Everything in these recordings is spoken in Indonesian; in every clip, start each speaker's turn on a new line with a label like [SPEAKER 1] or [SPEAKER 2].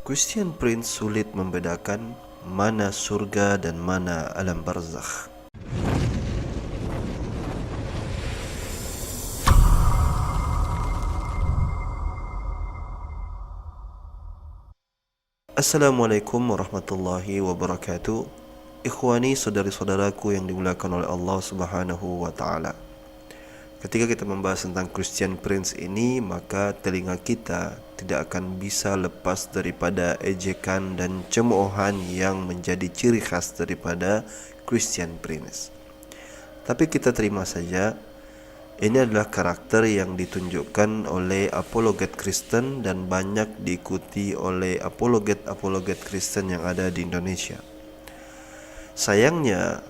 [SPEAKER 1] Christian Prince sulit membedakan mana surga dan mana alam barzakh. Assalamualaikum warahmatullahi wabarakatuh. Ikhwani, saudari-saudaraku yang dimuliakan oleh Allah Subhanahu wa taala. Ketika kita membahas tentang Christian Prince ini, maka telinga kita tidak akan bisa lepas daripada ejekan dan cemoohan yang menjadi ciri khas daripada Christian Prince. Tapi kita terima saja, ini adalah karakter yang ditunjukkan oleh apologet Kristen dan banyak diikuti oleh apologet Kristen yang ada di Indonesia. Sayangnya,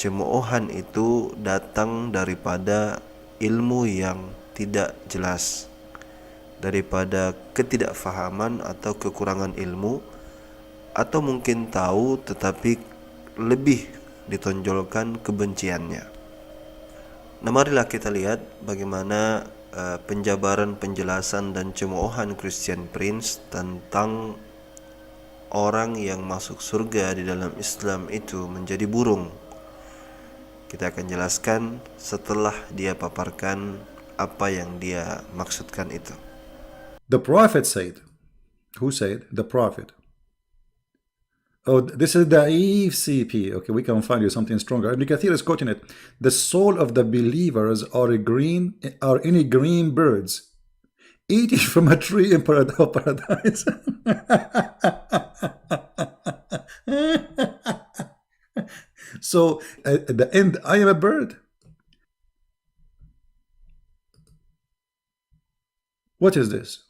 [SPEAKER 1] cemoohan itu datang daripada ilmu yang tidak jelas, daripada ketidakfahaman atau kekurangan ilmu, atau mungkin tahu tetapi lebih ditonjolkan kebenciannya. Nah, marilah kita lihat bagaimana penjabaran, penjelasan dan cemoohan Christian Prince tentang orang yang masuk surga di dalam Islam itu menjadi burung. Kita akan jelaskan setelah dia paparkan apa yang dia maksudkan itu.
[SPEAKER 2] The Prophet said. Who said? The Prophet. Oh, this is Da'if CP. Okay, we can find you something stronger. Ibn Kathir is quoting it. The soul of the believers are any green birds eating from a tree in paradise. So at the end, I am a bird. What is this?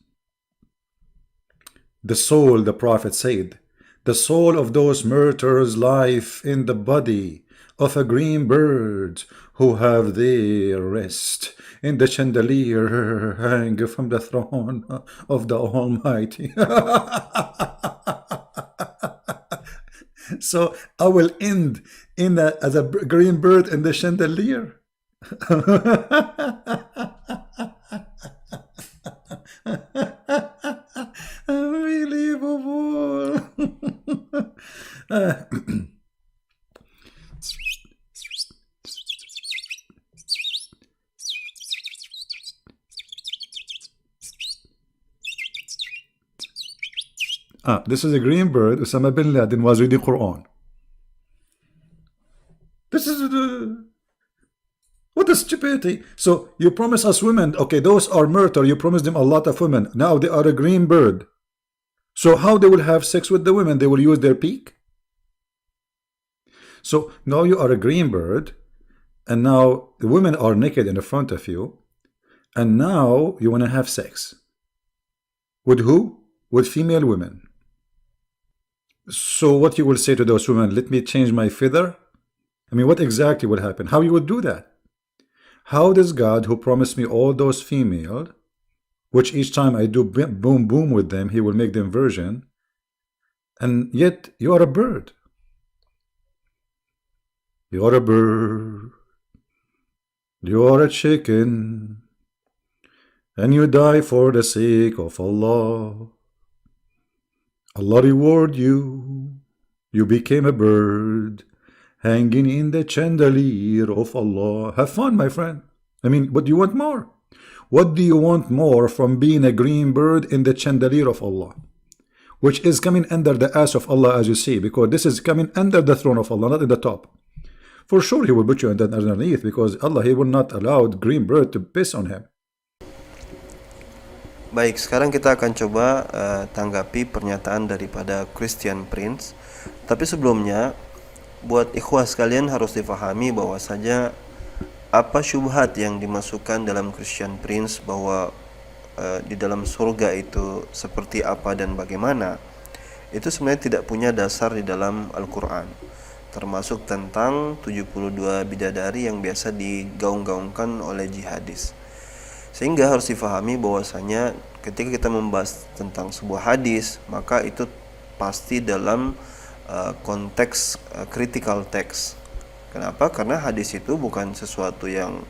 [SPEAKER 2] The soul, the Prophet said, the soul of those martyrs life in the body of a green bird who have their rest in the chandelier hang from the throne of the Almighty. So I will end as a green bird in the chandelier. Unbelievable. This is a green bird. Osama bin Laden was reading Quran. This is what a stupidity. So you promise us women, okay, those are murder, you promise them a lot of women. Now they are a green bird. So how they will have sex with the women? They will use their beak? So now you are a green bird, and now the women are naked in the front of you, and now you want to have sex. With who? With female women. So what you will say to those women, let me change my feather? I mean, what exactly will happen? How you would do that? How does God, who promised me all those female, which each time I do boom boom with them, he will make them virgin, and yet you are a bird. You are a bird. You are a chicken. And you die for the sake of Allah. Allah reward you. You became a bird, hanging in the chandelier of Allah. Have fun, my friend. I mean, what do you want more? What do you want more from being a green bird in the chandelier of Allah? Which is coming under the ass of Allah, as you see, because this is coming under the throne of Allah, not in the top. For sure, he will put you underneath, because Allah, he will not allow the green bird to piss on him.
[SPEAKER 1] Baik, sekarang kita akan coba tanggapi pernyataan daripada Christian Prince. Tapi sebelumnya, buat ikhwah sekalian harus difahami bahwasanya apa syubhat yang dimasukkan dalam Christian Prince bahwa di dalam surga itu seperti apa dan bagaimana, itu sebenarnya tidak punya dasar di dalam Al-Quran, termasuk tentang 72 bidadari yang biasa digaung-gaungkan oleh jihadis. Sehingga harus difahami bahwasanya ketika kita membahas tentang sebuah hadis, maka itu pasti dalam konteks critical text. Kenapa? Karena hadis itu bukan sesuatu yang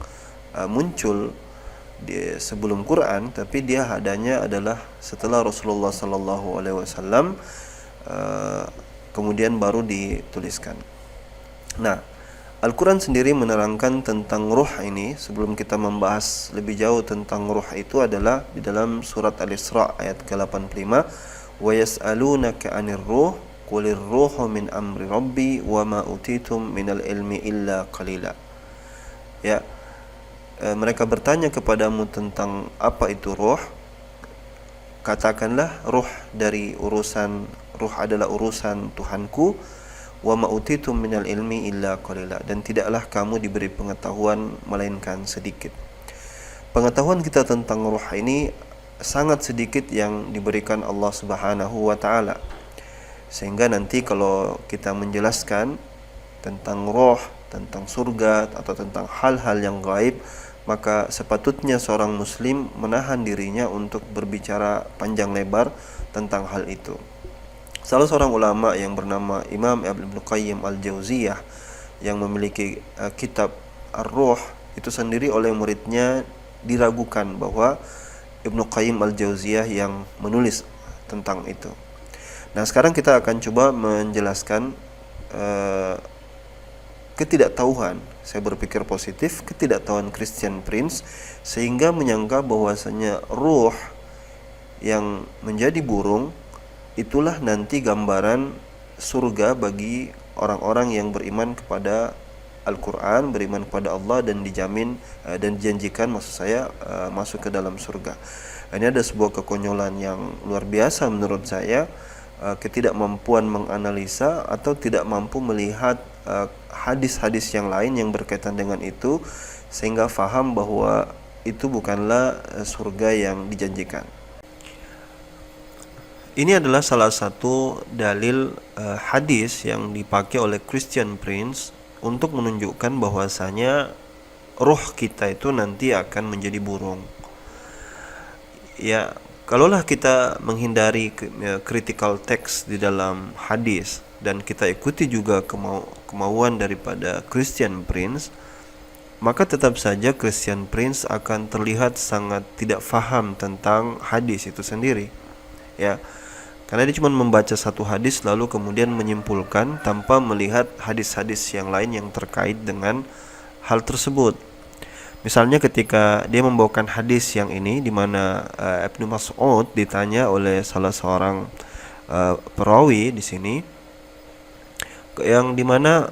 [SPEAKER 1] muncul sebelum Quran, tapi dia adanya adalah setelah Rasulullah sallallahu alaihi wasallam, kemudian baru dituliskan. Nah, Al-Quran sendiri menerangkan tentang ruh ini. Sebelum kita membahas lebih jauh tentang ruh itu adalah di dalam surat Al-Isra ayat ke-85, wa yas'alunaka 'anir ruh qulir ruhu min amri rabbi wa ma utitum minal ilmi illa qalila. Ya, mereka bertanya kepadamu tentang apa itu ruh. Katakanlah ruh adalah urusan Tuhanku. Wa ma utitum minal ilmi illa qalila, dan tidaklah kamu diberi pengetahuan melainkan sedikit. Pengetahuan kita tentang ruh ini sangat sedikit yang diberikan Allah Subhanahu wa taala. Sehingga nanti kalau kita menjelaskan tentang ruh, tentang surga atau tentang hal-hal yang gaib, maka sepatutnya seorang muslim menahan dirinya untuk berbicara panjang lebar tentang hal itu. Salah seorang ulama yang bernama Imam Ibnu Qayyim Al-Jauziyah yang memiliki kitab Ar-Ruh, itu sendiri oleh muridnya diragukan bahwa Ibnu Qayyim Al-Jauziyah yang menulis tentang itu. Nah, sekarang kita akan coba menjelaskan ketidaktahuan, saya berpikir positif, ketidaktahuan Christian Prince sehingga menyangka bahwasanya ruh yang menjadi burung itulah nanti gambaran surga bagi orang-orang yang beriman kepada Al-Quran, beriman kepada Allah, dan dijamin dan dijanjikan, maksud saya, masuk ke dalam surga. Ini ada sebuah kekonyolan yang luar biasa menurut saya, ketidakmampuan menganalisa atau tidak mampu melihat hadis-hadis yang lain yang berkaitan dengan itu sehingga faham bahwa itu bukanlah surga yang dijanjikan. Ini adalah salah satu dalil hadis yang dipakai oleh Christian Prince untuk menunjukkan bahwasanya ruh kita itu nanti akan menjadi burung. Ya, kalaulah kita menghindari critical text di dalam hadis dan kita ikuti juga kemauan daripada Christian Prince, maka tetap saja Christian Prince akan terlihat sangat tidak faham tentang hadis itu sendiri. Ya, karena dia cuma membaca satu hadis lalu kemudian menyimpulkan tanpa melihat hadis-hadis yang lain yang terkait dengan hal tersebut. Misalnya ketika dia membawakan hadis yang ini di mana Ibnu Mas'ud ditanya oleh salah seorang perawi di sini, yang dimana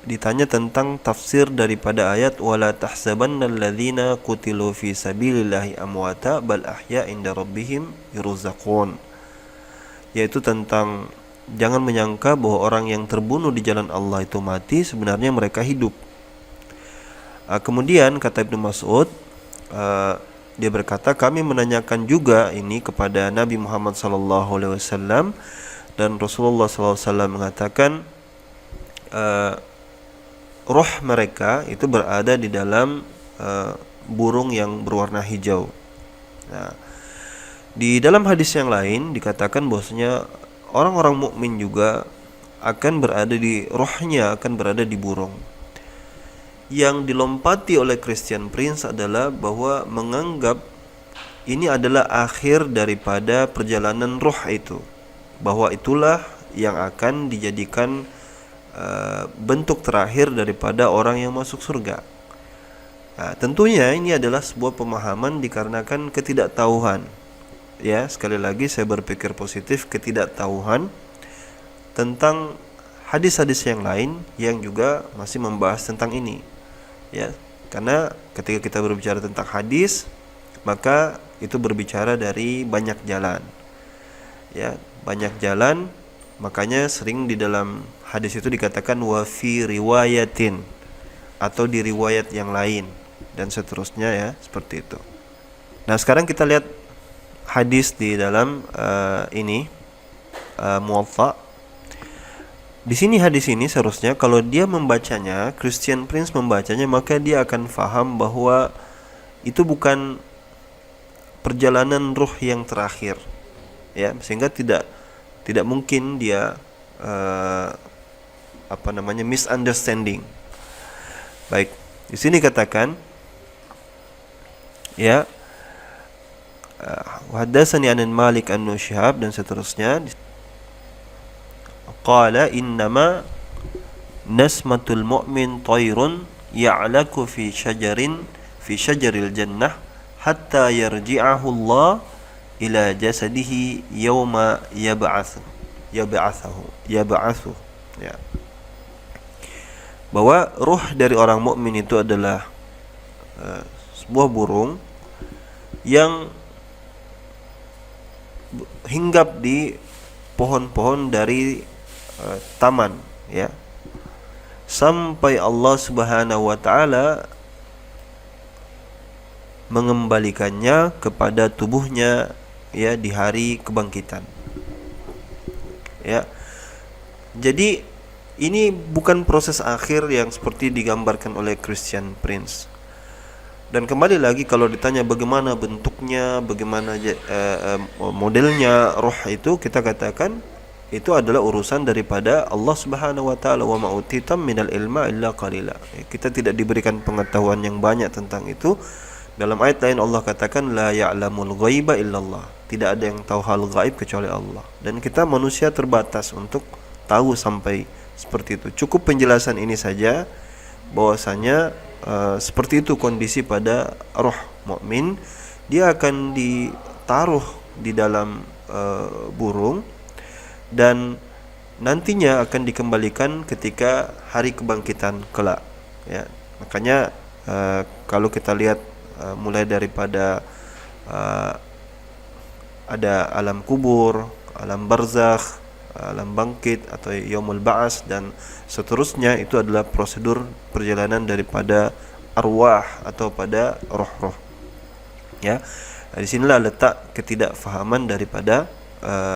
[SPEAKER 1] ditanya tentang tafsir daripada ayat wala tahsabannal ladzina qutilu fi sabilillahi amwata bal ahya inda rabbihim yurzaqun, yaitu tentang jangan menyangka bahwa orang yang terbunuh di jalan Allah itu mati, sebenarnya mereka hidup. Kemudian kata Ibnu Mas'ud, dia berkata, kami menanyakan juga ini kepada Nabi Muhammad SAW, dan Rasulullah SAW mengatakan roh mereka itu berada di dalam burung yang berwarna hijau. Nah, di dalam hadis yang lain dikatakan bahwasanya orang-orang mukmin juga akan berada di rohnya, akan berada di burung. Yang dilompati oleh Christian Prince adalah bahwa menganggap ini adalah akhir daripada perjalanan roh itu, bahwa itulah yang akan dijadikan bentuk terakhir daripada orang yang masuk surga. Nah, tentunya ini adalah sebuah pemahaman dikarenakan ketidaktahuan. Ya, sekali lagi saya berpikir positif, ketidaktahuan tentang hadis-hadis yang lain yang juga masih membahas tentang ini. Ya, karena ketika kita berbicara tentang hadis, maka itu berbicara dari banyak jalan. Ya, banyak jalan, makanya sering di dalam hadis itu dikatakan wa fi riwayatin, atau di riwayat yang lain, dan seterusnya, ya, seperti itu. Nah, sekarang kita lihat hadis di dalam Muwatta. Di sini hadis ini seharusnya kalau dia membacanya, Christian Prince membacanya, maka dia akan faham bahwa itu bukan perjalanan ruh yang terakhir, ya, sehingga tidak mungkin dia misunderstanding. Baik, di sini katakan Ya, Haddatsani an Malik an Syihab dan seterusnya. Qala innama nasmatul mu'min tayrun ya'laku fi syajaril jannah hatta yarji'ahu Allah ila jasadihi yawma yab'athu. Ya. Bahwa ruh dari orang mukmin itu adalah sebuah burung yang hinggap di pohon-pohon dari taman, ya, sampai Allah Subhanahu wa taala mengembalikannya kepada tubuhnya, ya, di hari kebangkitan. Ya. Jadi ini bukan proses akhir yang seperti digambarkan oleh Christian Prince. Dan kembali lagi, kalau ditanya bagaimana bentuknya, bagaimana modelnya roh itu, kita katakan itu adalah urusan daripada Allah Subhanahu wa taala. Wa ma utitam minal ilma illa qalila. Kita tidak diberikan pengetahuan yang banyak tentang itu. Dalam ayat lain Allah katakan la ya'lamul ghaiba illallah. Tidak ada yang tahu hal gaib kecuali Allah. Dan kita manusia terbatas untuk tahu sampai seperti itu. Cukup penjelasan ini saja bahwasanya seperti itu kondisi pada roh mukmin. Dia akan ditaruh di dalam burung dan nantinya akan dikembalikan ketika hari kebangkitan kelak, ya. Makanya kalau kita lihat mulai daripada ada alam kubur, alam barzakh, alam bangkit atau yaumul ba'ats dan seterusnya, itu adalah prosedur perjalanan daripada arwah atau pada roh-roh, ya. Di sinilah letak ketidakfahaman daripada